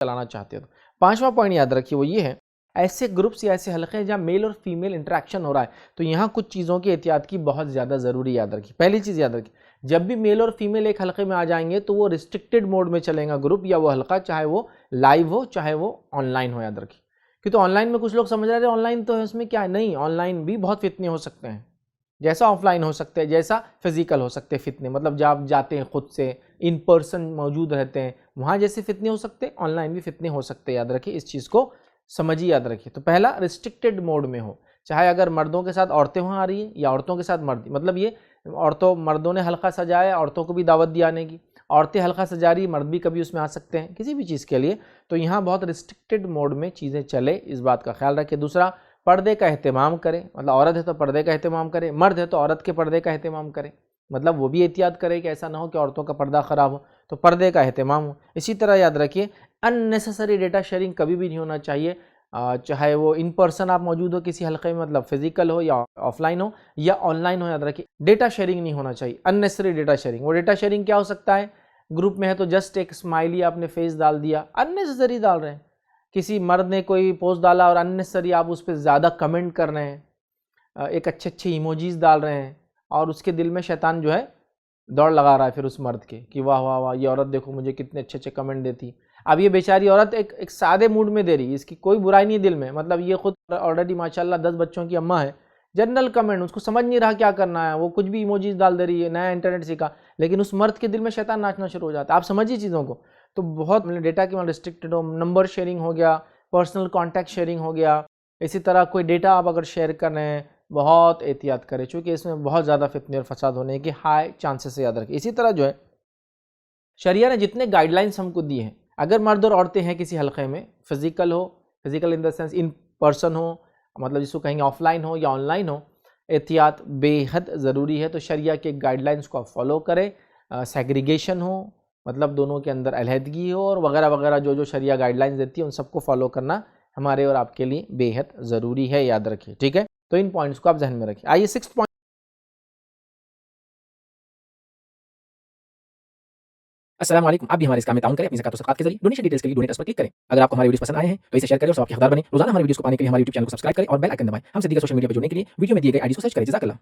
चलाना चाहते हो। पांचवा पॉइंट याद रखिए वो ये है, ऐसे ग्रुप्स या ऐसे हलके हैं जहाँ मेल और फीमेल इंटरेक्शन हो रहा है, तो यहाँ कुछ चीज़ों की एहतियात की बहुत ज़्यादा ज़रूरी याद रखिए। पहली चीज़ याद रखिए, जब भी मेल और फीमेल एक हलके में आ जाएंगे तो वो रिस्ट्रिक्टेड मोड में चलेगा ग्रुप या वो हलका, चाहे वो लाइव हो चाहे वो ऑनलाइन हो। याद रखिए, क्योंकि तो ऑनलाइन में कुछ लोग समझ रहे हैं ऑनलाइन तो है उसमें क्या है, नहीं, ऑनलाइन भी बहुत फितने हो सकते हैं, जैसा ऑफलाइन हो सकते हैं, जैसा फिजिकल हो सकते हैं फितने, मतलब जब आप जाते हैं खुद से इन पर्सन मौजूद रहते हैं वहाँ जैसे फितने हो सकते हैं, ऑनलाइन भी फितने हो सकते हैं। याद रखिए, इस चीज़ को समझिए, याद रखिए। तो पहला, रिस्ट्रिक्टेड मोड में हो, चाहे अगर मर्दों के साथ औरतें वहाँ आ रही हैं या औरतों के साथ मर्द, मतलब ये औरतों मर्दों ने हल्का सजाया, औरतों को भी दावत दी आने की, औरतें हल्का सजा रही, मर्द भी कभी उसमें आ सकते हैं किसी भी चीज़ के लिए, तो यहाँ बहुत रिस्ट्रिक्टेड मोड में चीज़ें चले, इस बात का ख्याल रखें। दूसरा, पर्दे का एहतमाम करें, मतलब औरत है तो पर्दे का एहतमाम करें, मर्द है तो औरत के पर्दे का एहतमाम करें, मतलब वो भी एहतियात करें कि ऐसा ना हो कि औरतों का पर्दा ख़राब हो, तो पर्दे का एहतमाम हो। इसी तरह याद रखिए, अननेसेसरी डेटा शेयरिंग कभी भी नहीं होना चाहिए, चाहे वो इन पर्सन आप मौजूद हो किसी हल्के में, मतलब फिजिकल हो या ऑफलाइन हो या ऑनलाइन हो, याद रखिए डेटा शेयरिंग नहीं होना चाहिए, अननेसेसरी डेटा शेयरिंग। वो डेटा शेयरिंग क्या हो सकता है, ग्रुप में है तो जस्ट एक स्माइली आपने फेस डाल दिया, अननेसेसरी डाल रहे हैं, किसी मर्द ने कोई पोस्ट डाला और अननेसेसरी आप उस पर ज़्यादा कमेंट कर रहे हैं, एक अच्छे अच्छे इमोजीज डाल रहे हैं, और उसके दिल में शैतान जो है दौड़ लगा रहा है फिर उस मर्द के कि वाह वाह वाह, ये औरत देखो मुझे कितने अच्छे अच्छे कमेंट देती। अब ये बेचारी औरत एक सादे मूड में दे रही, इसकी कोई बुराई नहीं दिल में, मतलब ये खुद ऑलरेडी माशाल्लाह 10 बच्चों की अम्मा है, जनरल कमेंट, उसको समझ नहीं रहा क्या करना है, वो कुछ भी इमोजीज डाल दे रही है, नया इंटरनेट सीखा, लेकिन उस मर्द के दिल में शैतान नाचना शुरू हो जाता है। आप समझिए चीज़ों को। तो बहुत डेटा की रिस्ट्रिक्टेड हो, नंबर शेयरिंग हो गया, पर्सनल कॉन्टैक्ट शेयरिंग हो गया, इसी तरह कोई डेटा आप अगर शेयर कर रहे हैं बहुत एहतियात करें, चूँकि इसमें बहुत ज़्यादा फितने और फसाद होने के हाई चांसेस से याद रखें। इसी तरह जो है शरिया ने जितने गाइडलाइंस हमको दिए हैं, अगर मर्द और औरतें हैं किसी हलके में, फिजिकल हो, physical in the sense in person हो, मतलब जिसको कहेंगे ऑफलाइन हो या ऑनलाइन हो, एहतियात बेहद ज़रूरी है। तो शरिया के गाइडलाइंस को आप फॉलो करें, सेग्रीगेशन हो, मतलब दोनों के अंदर अलहदगी हो, और वगैरह वगैरह जो जो शरिया गाइडलाइंस देती है उन सबको फॉलो करना हमारे और आपके लिए बेहद ज़रूरी है, याद रखिए, ठीक है। तो इन पॉइंट्स को आप जहन में रखिए। आइए सिक्स्थ पॉइंट। अस्सलाम वालेकुम। आप भी हमारे इस काम में ताउन करें अपनी ज़कात और सदक़ात के ज़रिए। डोनेशन डिटेल्स के लिए डोनेट पर क्लिक करें। अगर आपको हमारे वीडियोस पसंद आए हैं तो इसे शेयर करें और सबके हकदार बनें। रोज़ाना हमारे वीडियोस को पाने के लिए हमारे यूट्यूब चैनल को सब्सक्राइब करें और बेल आइकन दबाएं। हमसे दीगर सोशल मीडिया पर जुड़ने के लिए वीडियो में दिए गए आईडी को सर्च करें। जज़ाकल्लाह।